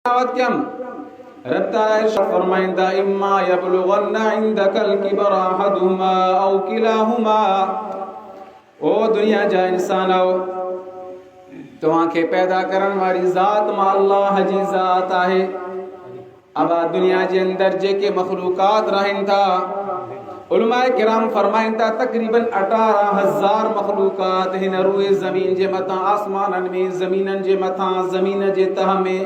कयम रब ताला इरशाद फरमाइंदा इम्मा यबलुगन्ना इंदकल किबरा अहदुहुमा औ किलाहुमा। ओ दुनिया जा इंसानो, तव्हांखे पैदा करण वारी ज़ात मां अल्लाह जी ज़ात आहे। अब दुनिया जे अंदर जेके मखलूकात रहन था, उलमाए किराम फरमाइन था तकरीबन 18,000 मखलूकात हिन रूए ज़मीन जे मथां, आसमाननि में, ज़मीननि जे मथां, ज़मीन जे तह में,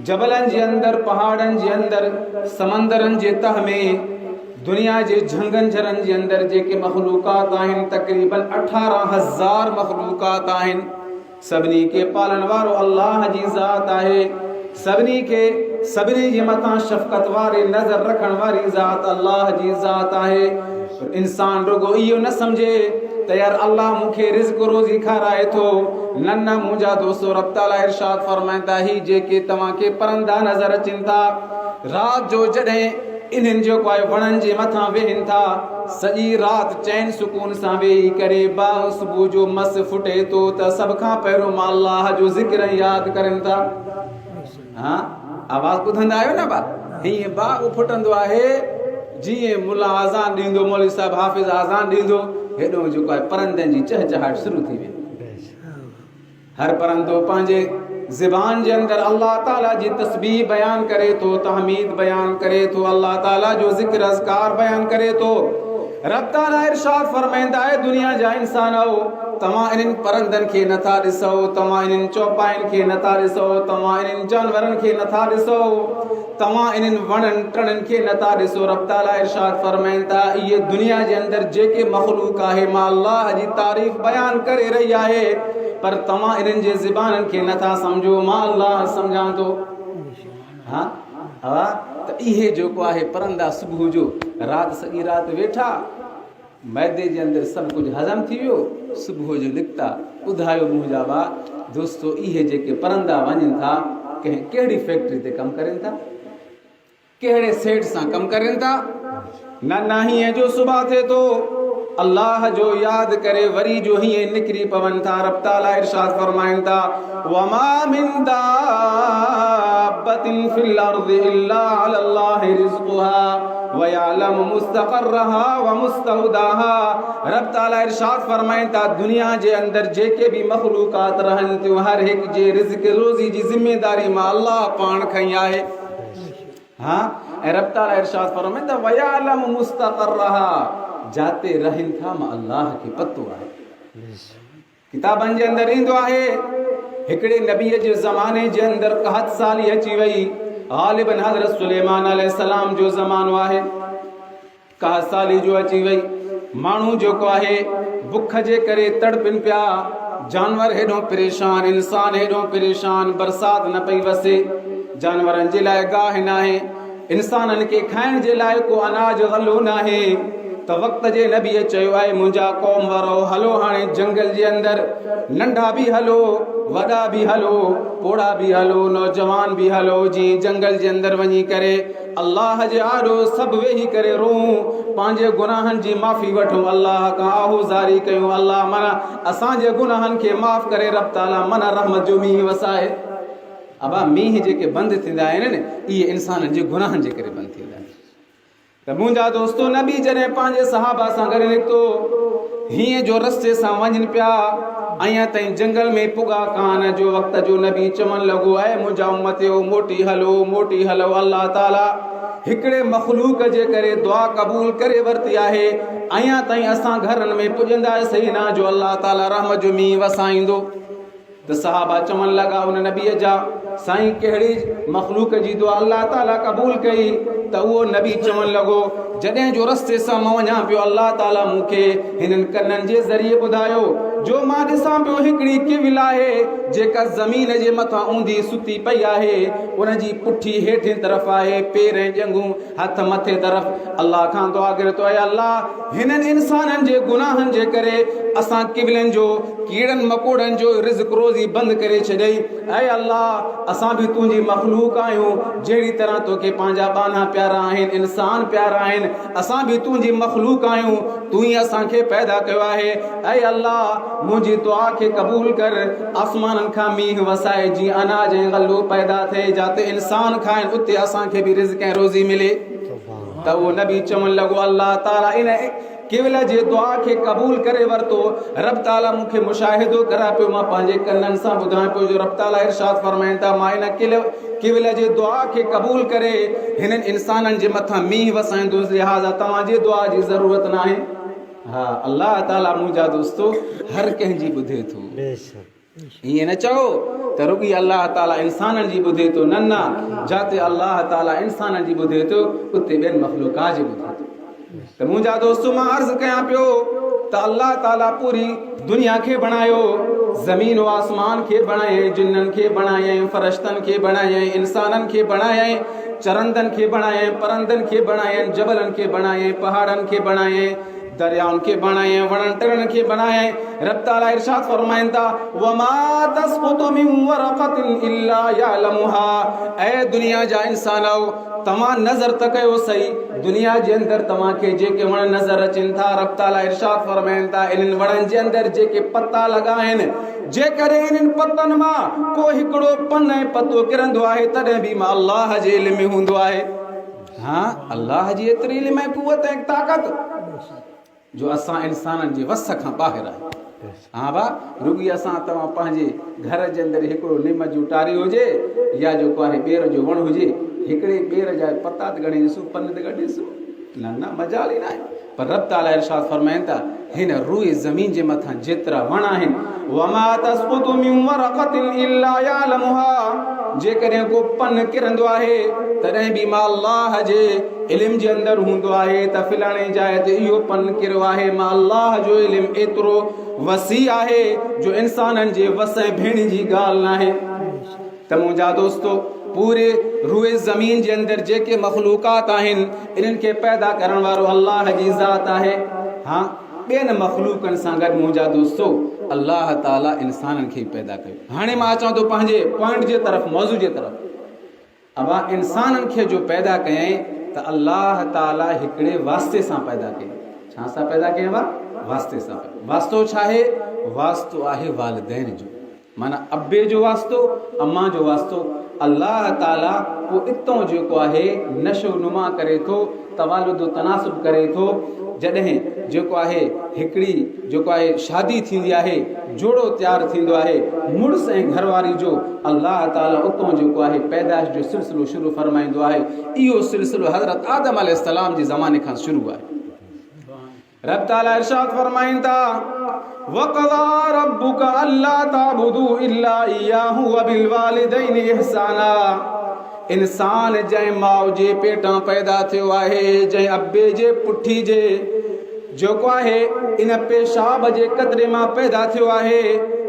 जबलनि जे अंदर, पहाड़नि जे अंदर, समंदरनि जे तह में, दुनिया जे झंगनि झरनि जे अंदर जेके मखलूकात आहिनि तकरीबन 18,000 मखलूकात आहिनि। सभिनी के पालन वारो अल्लाह जी ज़ात आहे। सभिनी के सभिनी जे मथां शफ़क़त वारे नज़र रखण वारी ज़ात अल्लाह जी ज़ात आहे। इंसान रुगो इहो न समझे त यार अल्लाह मूंखे रिज़्क़ रोज़ी खाराए थो। न न, मुंहिंजा दोस्तो, रब ताला इरशाद फरमाईंदा ही जेके तव्हांखे परंदा नज़र अचनि था, राति जो जॾहिं इन्हनि जेको आहे वणनि जे मथां वेहनि था, सॼी राति चैन सुकून सां वेही करे बाग सुबुह जो मस फुटे थो त सभ खां पहिरियों मां अल्लाह जो ज़िक्र यादि करनि था। हाँ, आवाज़ ॿुधंदा आहियो न बा? हीअं बाग फुटंदो आहे जीअं मुला आज़ान ॾींदो, मौलवी साहिब हाफ़िज़ आज़ान ॾींदो, हेॾो जेको आहे परंदनि जी चहचहाट शुरू थी वेंदी। हर परंदो पंहिंजे ज़बान जे अंदर अल्लाह ताला जी तस्बीह बयान करे थो, तहमीद बयान करे थो, अल्लाह ताला जो ज़िक्र अज़कार बयान करे थो। रब ताला इरशाद फरमाईंदा आहे दुनिया जा इंसानो, तव्हां इन्हनि परंदनि खे नथा ॾिसो, तव्हां इन्हनि चौपाइनि खे नथा ॾिसो, तव्हां इन्हनि जानवरनि खे नथा ॾिसो, तव्हां इन्हनि वणनि टणनि खे नथा ॾिसो। रब ताला इरशाद फरमाईंदा इहे दुनिया जे अंदर जेके मखलूक आहे मां अल्लाह जी तारीफ़ बयान करे रही आहे, पर तव्हां इन्हनि जे ज़बाननि खे नथा सम्झो, मां अल्लाह सम्झां थो। हाँ, त इहे जेको आहे परंदा सुबुह जो राति सॼी राति वेठा, मैदे जे अंदर सभु कुझु हज़म थी वियो, सुबुह जो निकिता। ॿुधायो मुंहिंजा बा दोस्तो, इहे जेके परंदा वञनि था कहिड़ी फैक्ट्री ते कमु करनि था, कहिड़े सेठ सां कमु करनि था? न हीअं जो सुबह थिए थो अल्लाह जो यादि करे वरी जो हीअं निकिरी पवनि था। रब ताला इरशाद फरमाइनि था वमा मिन दाब्बतिन फिल अर्दि इल्ला अलल्लाहि रिज़्क़ुहा व यअलमु मुस्तक़र्रहा व मुस्तौदाहा। रब ताला इरशाद फरमाइनि था दुनिया जे अंदर जेके भी मखलूकात रहनि थियूं, हर हिकु जे रिज़्क़ रोज़ी जी ज़िम्मेदारी मां अल्लाह पाण खई आहे। हाँ, ऐं रब ताला इरशाद फरमाइनि था व यअलमु मुस्तक़र्रहा, जाते रहन था मां अल्लाह खे पतो आहे। किताबनि जे अंदर ईंदो आहे हिकिड़े नबीअ जे ज़माने जे अंदर 61 साली अची वई, ग़ालिबन हज़रत सुलेमान अलैहिस्सलाम जो ज़मानो आहे। 61 साली जो अची वई, माण्हू जेको आहे बुख जे करे तड़पिन पिया, जानवर हेॾो परेशान, इंसान हेॾो परेशान, बरसाति न पई वसे, जानवरनि जे लाइ गाह न आहे, इंसाननि खे खाइण जे लाइ को अनाज गलो न आहे। त वक़्त जे नबीअ चयो आहे मुंहिंजा क़ौम वारो हलो हाणे जंगल जे अंदर, नंढा बि हलो, वॾा बि हलो, पोड़ा बि हलो, नौजवान बि हलो, जीअं जंगल जे अंदर वञी करे अल्लाह जे आॾो सभु वेही करे रोऊं, पंहिंजे गुनाहनि जी माफ़ी वठूं, अल्लाह खां आहुज़ारी कयूं, अल्लाह माना असांजे गुनाहनि खे माफ़ करे, रब ताला माना रहमत जो मींहुं वसाए। अबा मींहं जेके बंदि थींदा आहिनि न, इहे इंसाननि जे गुनाहनि जे करे बंदि थींदा आहिनि। त मुंहिंजा दोस्तो, नबी जॾहिं पंहिंजे सहाबा सां गॾु निकितो, हीअं जो रस्ते सां वञनि पिया, अञा ताईं जंगल में पुॻा कान जो वक़्त जो नबी चवणु लॻो ऐं मुंहिंजा उम्मतियो मोटी हलो, मोटी हलो। अल्लाह ताला हिकिड़े मखलूक जे करे दुआ क़बूल करे वरिती आहे, अञा ताईं असां घरनि में पुॼंदासीं न जो अल्लाह ताला रहमत जो मींहुं वसाईंदो। त सहाबा चवण लॻा उन नबीअ जा, साईं कहिड़ी मखलूक जी दुआ अल्लाह ताला क़बूल कई? त उहो नबी चवण लॻो जॾहिं जो रस्ते सां मां वञा पियो, अल्लाह ताला मूंखे हिननि कननि जे ज़रिए ॿुधायो जो मां ॾिसां पियो हिकिड़ी किविल आहे जेका ज़मीन जे मथां ऊंधी सुती पई आहे, उनजी पुठी हेठि तरफ़ आहे, पेर ऐं ॼंघूं हथ मथे तरफ़। अल्लाह खां दुआ करे थो, ऐं अल्लाह हिननि इंसाननि जे गुनाहनि जे करे असां किविलनि जो, कीड़नि मकोड़नि जो रिज़्क़ रोज़ी बंदि करे छॾई। ऐं अल्लाह असां बि तुंहिंजी मखलूक आहियूं, जहिड़ी तरह तोखे पंहिंजा बाना प्यारा आहिनि, इंसान प्यारा आहिनि, असां बि तुंहिंजी मखलूक आहियूं, तूं ई असांखे पैदा कयो आहे। ऐं अल्लाह मुंहिंजी दुआ खे क़बूल कर, आसमाननि खां मींहुं वसाए जीअं अनाज ऐं गल्लो पैदा थिए, जाते इंसान खाइनि उते असांखे बि रिज़्क़ ऐं रोज़ी मिले। त उहो नबी चवणु लॻो अल्लाह ताला इन केवल जे दुआ खे क़बूल करे वरितो। रब ताला मूंखे मुशाहिदो कराए पियो, मां पंहिंजे कननि सां ॿुधां पियो जो रब ताला इरशाद फरमाइनि था मां इन केवल जे दुआ खे क़बूल करे हिननि इंसाननि जे मथां मींहुं वसाईंदुसि, लिहाज़ा तव्हांजी दुआ जी ज़रूरत न आहे। हा, अल्लाह ताला मुंहिंजा दोस्तो हर कंहिंजी ॿुधे थो। ईअं न चओ त रुॻी अल्लाह ताला इंसाननि जी ॿुधे थो, न, जाते अल्लाह ताला इंसाननि जी ॿुधे थो उते ॿियनि मख़लूक़ात जी ॿुधे थो। त मुंहिंजा दोस्तो मां अर्ज़ु कयां पियो त अल्लाह ताला पूरी दुनिया खे बणायो, ज़मीन व आसमान खे बणायईं, जिन्ननि खे बणायईं, फ़रिश्तनि खे बणायईं, इंसाननि खे बणायईं, चरंदनि खे बणायईं, परंदनि खे बणायईं, जबलनि खे बणायईं, पहाड़नि खे बणायईं, दरियाउनि खे बणायईं, वणनि टिणनि खे बणायईं। रब ताला इरशाद फरमाइनि था वमा तस्क़ुतु मिन वरक़तिन इल्ला यअलमुहा। ऐ दुनिया जा इंसानो, तव्हां नज़र त कयो सही, दुनिया जे अंदरि तव्हांखे जेके वण नज़र अचनि था, रब ताला इरशाद फरमाइनि था इन्हनि वणनि जे अंदरि जेके पता लॻा आहिनि, जेकॾहिं इन्हनि पतनि मां को हिकिड़ो पन ऐं पतो किरंदो आहे तॾहिं बि मां अल्लाह जे इल्म में हूंदो आहे। हा, अल्लाह जी एतिरी इल्म ऐं कुवत ऐं ताक़त जो असां इंसाननि जे वस खां ॿाहिरि आहे। हा भा, रुॻी असां तव्हां पंहिंजे घर जे अंदरि हिकिड़ो निम जूं टारी हुजे या जेको आहे ॿेर जो वण हुजे, हिकिड़े ॿेर जा पता त घणे ॾिसूं, पन त घणे ॾिसूं, न मजाल ई न आहे। पर रब ताला इरशाद फरमाइनि था हिन रूए ज़मीन जे मथां जेतिरा वण आहिनि, वमा तस्क़ुतु मिन वरक़तिन इल्ला यअलमुहा, जेकॾहिं को पन किरंदो आहे तॾहिं बि मां अल्लाह जे इल्म जे अंदरि हूंदो आहे त फिलाणे जाइ ते इहो पन किरियो आहे। मां अल्लाह जो इल्म एतिरो वसी आहे जो इंसाननि जे वस ऐं भेण जी ॻाल्हि न आहे। त मुंहिंजा दोस्तो, पूरे रूए ज़मीन जे अंदरि जेके मख़लूक़ात आहिनि इन्हनि खे पैदा करण वारो अल्लाह जी ज़ात आहे। हा, ॿियनि मख़लूक़नि सां गॾु मुंहिंजा दोस्तो अल्लाह ताला इंसाननि खे पैदा कयो। हाणे मां अचां थो पंहिंजे पॉइंट जे तरफ़, मौज़ू जे तरफ़। अबा इंसाननि खे जो पैदा कयईं त अल्लाह ताला हिकिड़े वास्ते सां पैदा कयईं। छा सां पैदा कयईं? वास्ते सां। वास्तो छा आहे? वास्तो आहे वालिदैन जो, माना अब्बे जो वास्तो, अम्मा जो वास्तो। अल्लाह ताला पोइ इतो जेको आहे नशो नुमा करे थो, तवालुद तनासुब करे थो। जॾहिं जेको आहे हिकिड़ी जेको आहे शादी थींदी आहे, जोड़ो तयारु थींदो आहे, मुड़ुस ऐं घरवारी जो, अल्लाह ताला उतो जेको आहे पैदाइश जो सिलसिलो शुरू फरमाईंदो आहे। इहो सिलसिलो हज़रत आदम अलैहिस्सलाम जे ज़माने खां शुरू आहे। रब ताला इरशाद फरमाइनि था वक़ज़ा रब्बुका अल्ला ताबुदू इल्ला इय्याहु व बिल वालिदैनि इहसाना। इंसान जंहिं माउ जे पेटां पैदा थियो आहे, जंहिं अब्बे जे पुठी जे जेको आहे इन पेशाब जे कतरे मां पैदा थियो आहे,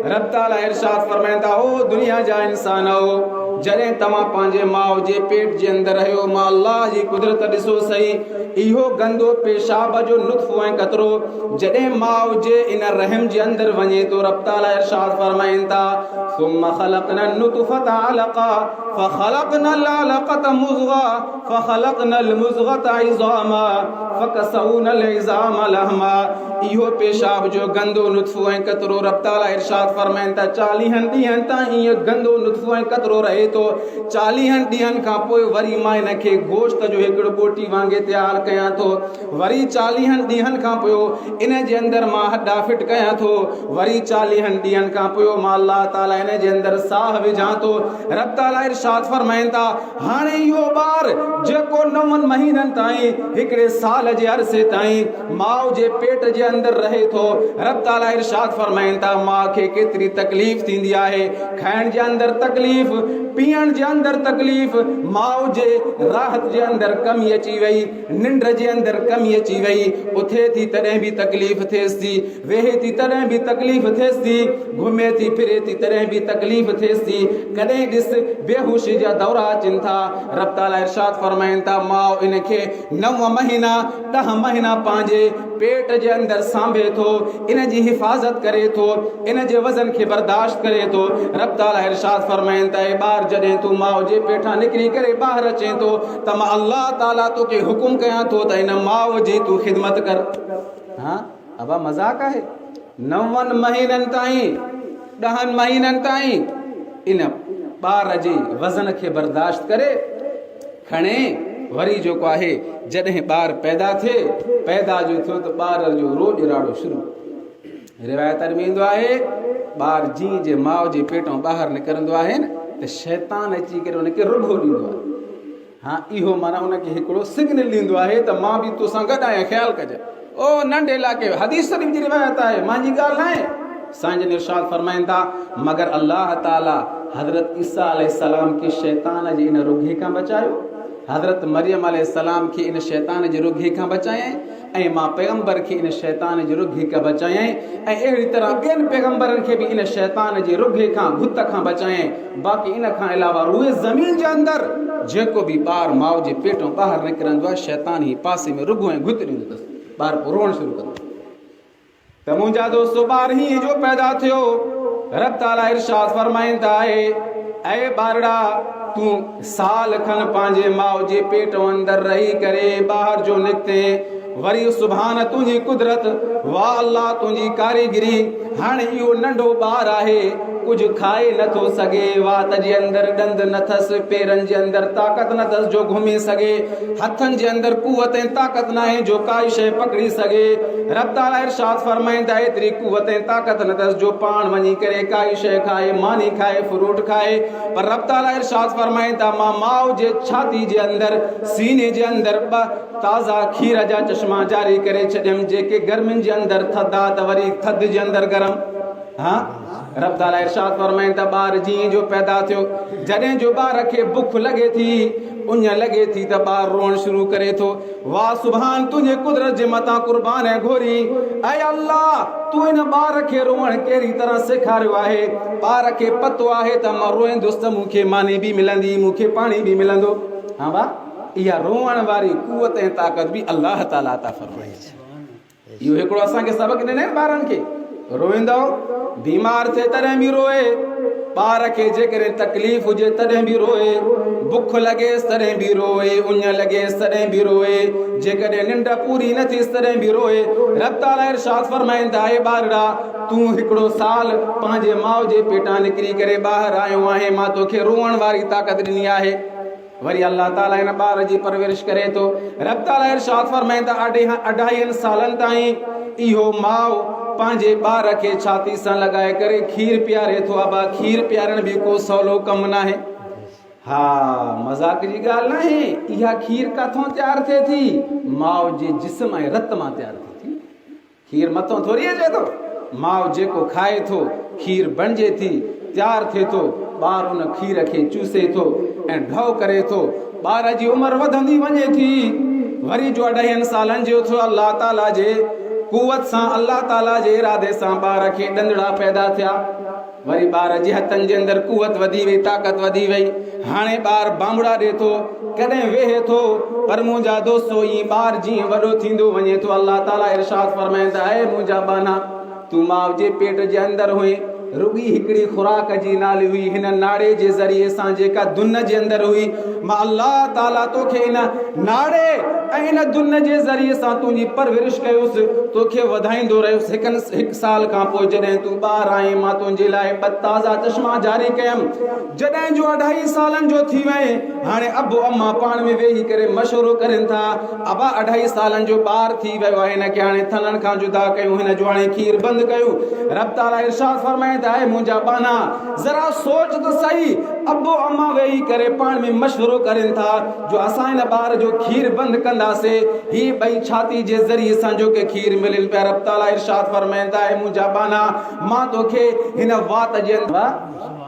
रब ताला इरशाद फरमाइनि था ओ दुनिया जा इंसानो, जॾहिं तव्हां पंहिंजे माउ जे पेट जे अंदरि रहियो, मां अल्लाह जी कुदरत ॾिसो सही। इहो गंदो पेशाब जो नुत्फ़ो ऐं कतरो जॾहिं माउ जे इन रहम जे अंदरि वञे थो, रब ताला इरशाद फरमाइनि था सुम्मा ख़लक़ना नुत्फ़ता अलक़ा फ़ख़लक़ना अलक़ता मुज़ग़ा फ़ख़लक़ना मुज़ग़ता इज़ामा फ़कसौना इज़ामा लहमा। इहो पेशाब जो गंदो नुत्फ़ो ऐं कतरो रब ताला इरशाद फरमाइनि था 40 ॾींहंनि ताईं इहो गंदो नुत्फ़ो ऐं कतरो रहे थो। 40 ॾींहंनि खां पोइ वरी मां इन खे गोश्त जो हिकिड़ो बोटी वांगुरु तयारु कयां थो। वरी 40 ॾींहंनि खां पोइ इन जे अंदरि मां हॾा फिट कयां थो। वरी 40 ॾींहंनि खां पोइ मां अल्लाह ताला इन जे अंदरि साह विझां थो। रब ताला इरशाद फरमाइनि था हाणे इहो ॿार जेको 9 महीननि ताईं हिकिड़े साल जे अरसे ताईं माउ जे पेट जे अंदरि रहे थो, रब ताला इरशाद फरमाइनि था माउ खे केतिरी तकलीफ़ थींदी आहे। खाइण जे अंदरि तकलीफ़, पीअण जे अंदरि तकलीफ़, माउ जे राहत जे अंदरि कमी अची वई, निंड जे अंदरि कमी अची वई, उथे थी तॾहिं बि तकलीफ़ थिएसि थी, वेहे थी तॾहिं बि तकलीफ़ थिएसि थी, घुमे थी फिरे थी तॾहिं बि तकलीफ़ थिएसि थी। कॾहिं ॾिस बेहोशी जा दौरा अचनि था। रब ताला इरशाद फरमाइनि था माउ इन खे 9 महीना 10 महीना पंहिंजे पेट जे अंदरि सांभे थो, इन जी हिफ़ाज़त करे थो, इन जे वज़न खे बर्दाश्त करे थो। रब ताला इरशाद फरमाइनि था ॿार जॾहिं तूं माउ जे पेठां निकिरी करे ॿाहिरि अचे थो त मां अल्लाह ताला तोखे हुकुम कयां थो त इन माउ जी तूं ख़िदमत कर। हा अबा मज़ाक आहे? 9 महीननि ताईं 10 महीननि ताईं इन ॿार जे वज़न खे बर्दाश्त करे खणे। वरी जेको आहे जॾहिं ॿार पैदा थिए, पैदा जो थियो त ॿार जो रोज़ राड़ो शुरू। रिवायतनि में ईंदो आहे ॿार जीअं जे माउ जे पेटों ॿाहिरि निकिरंदो आहे न त शैतान अची करे उनखे रुॻो ॾींदो आहे। हाँ, इहो माना उनखे हिकिड़ो सिग्नल ॾींदो आहे त मां बि तोसां गॾु आहियां, ख़्यालु कजांइ। ओ नंढे इलाइक़े हदीस शरीफ़ जी रिवायत आहे, मुंहिंजी ॻाल्हि न आहे। साईं इरशाद फरमाइनि था मगर अल्लाह ताला हज़रत ईसा अलैहिस्सलाम खे शैतान जे इन रुॻे खां बचायो, हज़रत मरियम अलैहिस्सलाम खे इन शैतान जे रुॻे खां बचायईं, ऐं मां पैगंबर खे इन शैतान जे रुॻे खां बचायईं, ऐं अहिड़ी तरह ॿियनि पैगंबरनि खे बि इन शैतान जे रुॻे खां भुत खां बचायईं। बाक़ी इन खां अलावा रूए ज़मीन जे अंदरि जेको बि ॿार माउ जे पेटों ॿाहिरि निकिरंदो आहे, शैतान ई पासे में रुॻो ऐं घुत ॾींदो अथसि, ॿार पोइ रोअणु शुरू कंदो। त मुंहिंजा दोस्तो ॿार हीअं जो पैदा थियो, रब ताला इरशाद फरमाईंदा आहे ऐं ॿारड़ा तूं साल खनि पंहिंजे माउ जे पेटों अंदरि रही करे ॿाहिरि जो निकिते, वरी सुभाणे तुंहिंजी कुदरत, वाह अल्लाह तुंहिंजी कारीगिरी। हाणे इहो नंढो ॿारु आहे, कुझु खाए नथो सघे, वात जे अंदरि ॾंद न अथसि, पेरनि जे अंदरि ताक़त न अथसि जो घुमी सघे, हथनि जे अंदरि कुवत ऐं ताक़त न आहे जो काई शइ पकड़ी सघे। रब ताला इरशाद फरमाईंदा एतिरी कुवत ऐं ताक़त न अथसि जो पाण वञी करे काई शइ खाए, मानी खाए, फ्रूट खाए। पर रब ताला इरशाद फरमाईंदा मां माउ जे छाती जे अंदरि, सीने जे अंदरि 2 ताज़ा खीर जा चश्मा जारी करे छॾियमि, जेके गर्मियुनि जे अंदरि थधा त वरी थधि जे अंदरि गरम। हाँ, रब ताला इरशाद फरमाईंदा ॿार जीअं जो पैदा थियो, जॾहिं जो ॿार खे बुख लॻे थी, उञ लॻे थी त ॿार रोअणु शुरू करे थो। वाह सुभान तुंहिंजे कुदरत जे मथां कुर्बान ऐं घोरी, ऐं अल्लाह तूं इन ॿार खे रोअणु कहिड़ी तरह सेखारियो आहे। ॿार खे पतो आहे त मां रोईंदुसि त मूंखे मानी बि मिलंदी, मूंखे पाणी बि मिलंदो। हाँ वाह, इहा रोअण वारी कुवत ऐं ताक़त बि अल्लाह ताला अता फरमाई। इहो हिकिड़ो असांखे सबक़ ॾिनई ॿारनि खे। रोईंदो, बीमार थिए तॾहिं बि रोए, ॿार खे जेकॾहिं तकलीफ़ हुजे तॾहिं बि रोए, बुख लॻेसि तॾहिं बि रोए, उञ लॻेसि तॾहिं बि रोए, जेकॾहिं निंड पूरी न थियसि तॾहिं बि रोए। रब ताला इरशाद फरमाईंदा आहे ॿारड़ा तूं हिकिड़ो साल पंहिंजे माउ जे पेटां निकिरी करे ॿाहिरि आयो आहे, मां तोखे रोअण वारी ताक़त ॾिनी आहे। वरी अल्लाह ताला इन ॿार जी परवरिश करे थो। रब ताला इरशाद फरमाईंदा 2.5 सालनि ताईं इहो माउ पंहिंजे ॿार खे छाती सां लॻाए करे खीर पीआरे थो। अबा खीर पीआरण बि को सवलो कमु न आहे। हा, मज़ाक जी ॻाल्हि न आहे। इहा खीर किथां तयारु थिए थी? माउ जे जिस्म ऐं रत मां तयारु थिए थी। खीर मथां थोरी अचे थो, माउ जेको खाए थो खीर बणिजे थी, तयारु थिए थो, ॿार उन खीर खे चूसे थो ऐं ढव करे थो, ॿार जी उमिरि वधंदी वञे थी। वरी जो 2.5 सालनि जो थियो, अल्लाह ताला जे कुवत सां, अल्लाह ताला जे इरादे सां ॿार खे ॾंदड़ा पैदा थिया। वरी ॿार जे हथनि जे अंदरि कुवत वधी वई, ताक़त वधी वई। हाणे ॿार बांबड़ा ॾिए थो, कॾहिं वेहे थो। पर मुंहिंजा दोस्तो ईअं ॿार जीअं वॾो थींदो वञे थो, अल्लाह ताला इरशाद फरमाईंदा आहे मुंहिंजा बाना तूं माउ जे पेट जे अंदरि हुई, रुॻी हिकिड़ी खुराक जी नाली हुई, हिन नाड़े जे ज़रिए सां जेका दुन जे अंदरि हुई, मां अल्लाह ताला तोखे इन नाड़े ऐं इन दुन जे ज़रिए सां तुंहिंजी परवरिश कयोसि, तोखे वधाईंदो रहियुसि। 1 साल खां पोइ जॾहिं तूं ॿार आहीं, मां तुंहिंजे लाइ 2 ताज़ा चश्मा जारी कयमि। जॾहिं जो 2.5 सालनि जो थी वए, हाणे अबु अम्मा पाण में वेही करे मशवरो करनि था, अबा 2.5 सालनि जो ॿार थी वियो आहे, हिन खे हाणे थननि खां जुदा कयूं, हिन जो हाणे खीर बंदि कयूं। रब ताला इरशाद फरमाईंदा आहे मुंहिंजा बाना ज़रा सोच त सही, अबो अम्मा वेही करे पाण में मशवरो करनि था जो असां हिन ॿार जो खीर बंदि कंदासीं, ही ॿई छाती जे ज़रिए सां जो के खीर मिलनि पिया। रब ताला इरशाद फरमाईंदा आहे मुंहिंजा बाना मां तोखे हिन वात जे अंदरि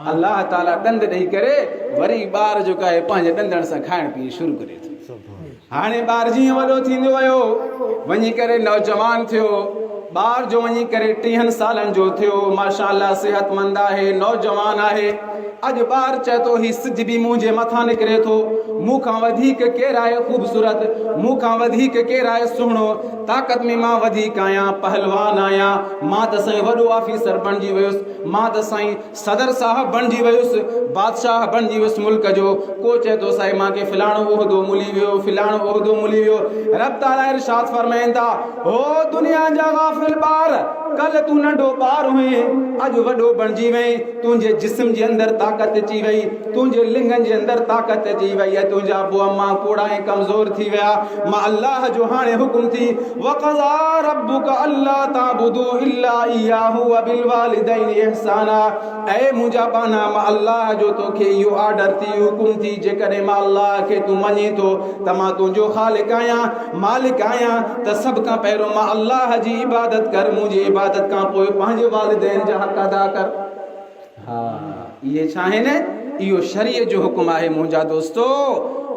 अल्लाह ताला ॾंद ॾेई करे वरी ॿार जो आहे पंहिंजे ॾंदनि सां खाइण पीअण शुरू करे थो। हाणे ॿार जीअं वॾो थींदो वियो, वञी करे नौजवान थियो, ॿार जो वञी करे 30 सालनि जो थियो, माशाअल्लाह सेहतमंद आहे, नौजवान आहे। अॼु ॿार चए थो ही सिज बि मुंहिंजे मथां निकिरे थो, मूंखां वधीक केरु आहे ख़ूबसूरत, मूंखां वधीक केरु आहे सुहिणो, ताक़त में मां वधीक आहियां, पहलवान आहियां, मां त साईं वॾो ऑफिसर बणिजी वियुसि, मां त साईं सदर साहब बणिजी वियुसि, बादशाह बणिजी वियुसि मुल्क जो। को चए थो साईं मूंखे फिलाणो उहिदो मिली वियो, फिलाणो उहिदो मिली वियो। रब ताला इरशाद फरमाईंदा हो दुनिया जा गाफ़िल ॿार कल तू नंढो ॿार हुई, अॼु वॾो बणिजी वई, तुंहिंजे जिस्म जे अंदरि ताक़त अची वई, तुंहिंजे लिंगनि जे अंदरि ताक़त अची वई आहे, तुंहिंजा अबू अम्मा पोड़ा ऐं कमज़ोर थी विया। मां अल्लाह जो हाणे हुकुम थी, वक़ज़ा रब्बुका अल्ला ताबुदू इल्ला इय्याहु व बिल वालिदैनि इहसाना। ऐ मुंहिंजा बाना, मां अल्लाह जो तोखे इहो ऑर्डर थी, हुकुम थी, जेकॾहिं मां अल्लाह खे तूं मञे थो त मां तुंहिंजो ख़ालिक आहियां, मालिक आहियां, त सभ खां पहिरियों मां अल्लाह जी इबादत कर, मुंहिंजी इबादत खां पोइ पंहिंजे वालिदैन जा हक़ अदा कर। हा, इहे छा आहिनि? इहो शरीयत जो हुकुम आहे मुंहिंजा दोस्तो।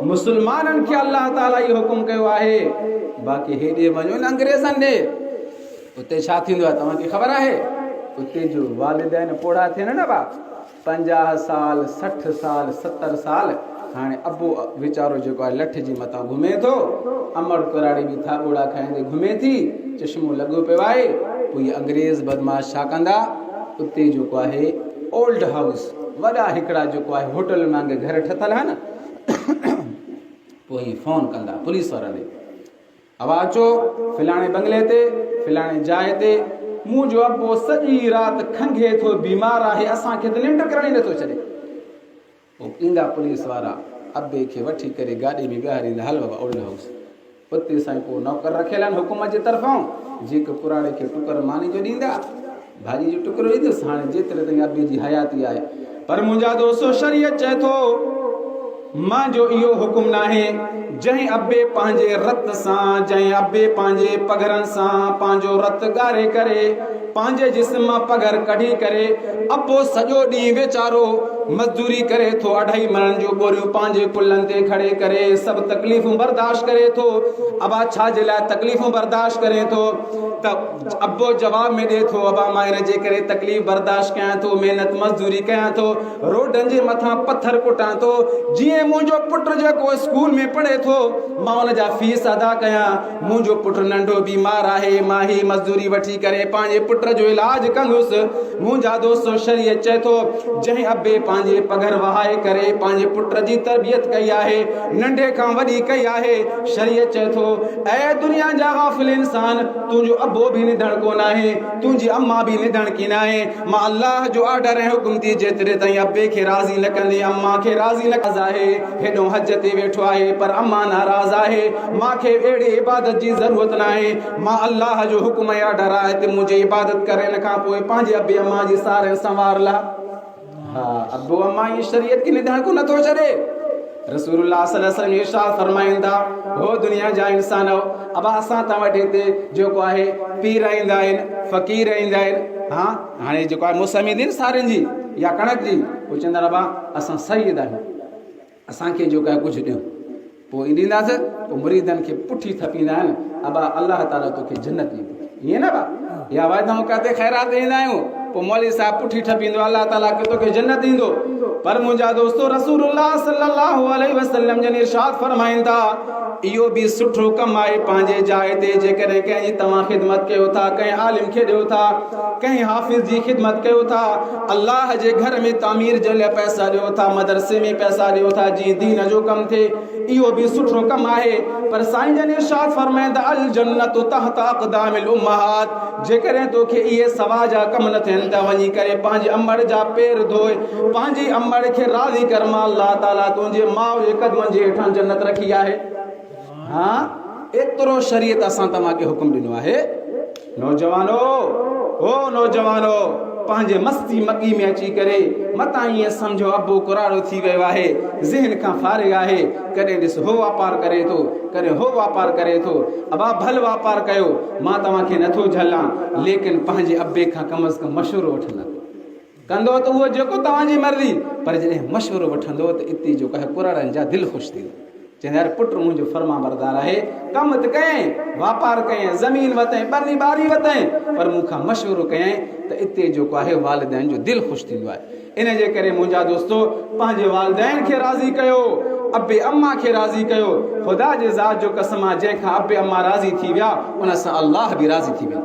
मुस्लमाननि खे अल्लाह ताला इहो हुकुम कयो आहे। बाक़ी हेॾे वञो न अंग्रेज़नि ॾे, उते छा थींदो आहे तव्हांखे ख़बर आहे? उते जो वालिदैन पोड़ा थियनि न बा, 50 साल 60 साल 70 साल, हाणे अबू वीचारो जेको आहे लठ जी मथां घुमे थो, अमड़ कुराड़ी बि था ॿोड़ा खाईंदे घुमे थी, चश्मो लॻो पियो आहे। पोइ इहे अंग्रेज़ बदमाश छा कंदा? उते जेको आहे ओल्ड हाउस, वॾा हिकिड़ा जेको आहे होटल वांगुरु घर ठहियल आहे न, पोइ फ़ोन कंदा पुलिस वारनि ॾे, आवाज़ अचो फिलाणे बंगले ते फिलाणे जाइ ते मुंहिंजो अबो सॼी राति खंघे थो, बीमार आहे, असांखे त निंड करण ई नथो छॾे। पोइ ईंदा पुलिस वारा, अबे खे वठी करे गाॾी में ॿिहारींदा, हल बाबा ओल्ड हाउस। उते साईं पोइ नौकर रखियल आहिनि हुकूमत जे तरफ़ां, जेको पुराणे खे टुकर मानी जो ॾींदा, भाॼी जो टुकड़ो ॾींदुसि, हाणे जेतिरे ताईं अबे जी हयाती आहे। पर मुंहिंजा दोस्तो, शरीयत चए थो, मुंहिंजो इहो हुकुम न आहे जंहिं अबे पंहिंजे रत सां, जंहिं अबे पंहिंजे पघरनि सां पंहिंजो रत ॻारे करे, पंहिंजे जिस्म मां पघर कढी करे, अबो सॼो ॾींहुं वीचारो मज़दूरी करे थो, 2.5 मन जूं बोरियूं पंहिंजे कुल्हनि ते खड़े करे सभु तकलीफ़ूं बर्दाश्त करे थो। अबा छा जे लाइ तकलीफ़ूं बर्दाश्त करे थो? त अबो जवाब में ॾिए थो, अबा मां इन जे करे तकलीफ़ बर्दाश्त कयां थो, महिनत मज़दूरी कयां थो, रोडनि जे मथां पत्थर कुटां थो, जीअं मुंहिंजो पुटु जेको स्कूल में पढ़े थो मां उन जा फीस अदा कयां। मुंहिंजो पुटु नंढो बीमार आहे, मां ही मज़दूरी वठी करे पंहिंजे पुट जो इलाज कंदुसि। मुंहिंजा दोस्तो, शरीयत चए थो, जंहिं अबे पंहिंजे पघर वहाए करे पंहिंजे पुट जी तरबियत कई आहे, नंढे खां वॾी कई आहे, शरीयत चए थो, ऐ दुनिया जा गाफ़िल इंसान, तुंहिंजो अबो बि निधण कोन आहे, तुंहिंजी अम्मा बि निधण की न आहे। मां अल्लाह जो ऑर्डर ऐं हुकुम थी, जेतिरे ताईं अबे खे राज़ी न कंदी, अम्मा खे राज़ी न कंदा आहे। हेॾो हज ते वेठो आहे पर अम्मा नाराज़ आहे, मूंखे अहिड़ी इबादत जी ज़रूरत न आहे। मां अल्लाह जो हुकुम ऐं ऑर्डर आहे त मुंहिंजी इबादत करे, हिन खां पोइ पंहिंजे अबे अम्मा जी सार संवार ला। हा, अबो अम्मा जी शरीयत खे निधण को नथो छॾे। रसूलुल्लाह सल्लल्लाहु अलैहि वसल्लम इरशाद फरमाईंदा, हो दुनिया जा इंसान, अब असां तव्हां वटि हिते जेको आहे पीर ईंदा आहिनि, फ़क़ीर ईंदा आहिनि, हा हाणे जेको आहे मौसम ईंदी न सारियुनि जी या कणक जी, पोइ चवंदा अबा असां सईद आहियूं, असांखे जेको आहे कुझु ॾियो। पोइ ॾींदासीं, पोइ मुरीदनि खे पुठी थपींदा आहिनि, अबा अल्लाह ताला तोखे जन्नत ॾींदो, ईअं न बा, या वाइदा मुकाते ख़ैरात ॾींदा आहियूं, पोइ मौलवी साहिब पुठी ठपींदो, अल्लाह ताला के तोखे जन्नत ॾींदो। पर मुंहिंजा दोस्तो, रसूलुल्लाह सल्लल्लाहु अलैहि वसल्लम जन इरशाद फरमाईंदा, इहो बि सुठो कमु आहे पंहिंजे जाइ ते, जेकॾहिं कंहिंजी तव्हां ख़िदमत कयो था, कंहिं आलिम खे ॾियो था, कंहिं हाफ़िज़ जी ख़िदमत कयो था, अल्लाह जे घर में तामीर जे लाइ पैसा ॾियो था, मदरसे में पैसा ॾियो था, जीअं दीन जो कमु थिए, इहो बि सुठो कमु आहे। पर साईं जन इरशाद फरमाईंदा, अल जन्नतु तहत अक़दामिल उम्महात, जेकॾहिं तोखे इहे सवा जा कम न थियनि त वञी करे पंहिंजे अम्मड़ जा पेर धोए, पंहिंजी अम्मड़ खे राज़ी कर, मां अल्लाह ताला तुंहिंजे माउ जे कदमनि जे हेठां जन्नत रखी आहे। हा, एतिरो शरीयत असां तव्हांखे हुकुम ॾिनो आहे। नौजवानो, ओ नौजवानो, पंहिंजे मस्ती मकी में अची करे मतां ईअं सम्झो अबो कुराड़ो थी वियो आहे, ज़हन खां फारिग आहे, कॾहिं ॾिस हो वापार करे थो, कॾहिं हो वापार करे थो, अबा भल वापार कयो, मां तव्हांखे नथो झलां, लेकिन पंहिंजे अबे खां कम अज़ कम मशवरो वठंदा कंदो त उहो जेको तव्हांजी मर्ज़ी, पर जॾहिं मशवरो वठंदो त इते जेको आहे कुराड़नि जा दिलि ख़ुशि थींदो, चवंदा यार पुटु मुंहिंजो फर्मा बरदार आहे, कमु त कयईं, वापार कयईं, ज़मीन वरितईं, ॿनी ॿारी वरितईं, पर मूंखां मशवरो कयईं त इते जेको आहे वालिदैन जो दिलि ख़ुशि थींदो आहे। इन जे करे मुंहिंजा दोस्तो, पंहिंजे वालिदैन खे राज़ी कयो, अबे अम्मा खे राज़ी कयो। ख़ुदा जे ज़ात जो कसम आहे, जंहिंखां अबे अम्मा राज़ी थी विया, उन सां अल्लाह बि राज़ी थी विया।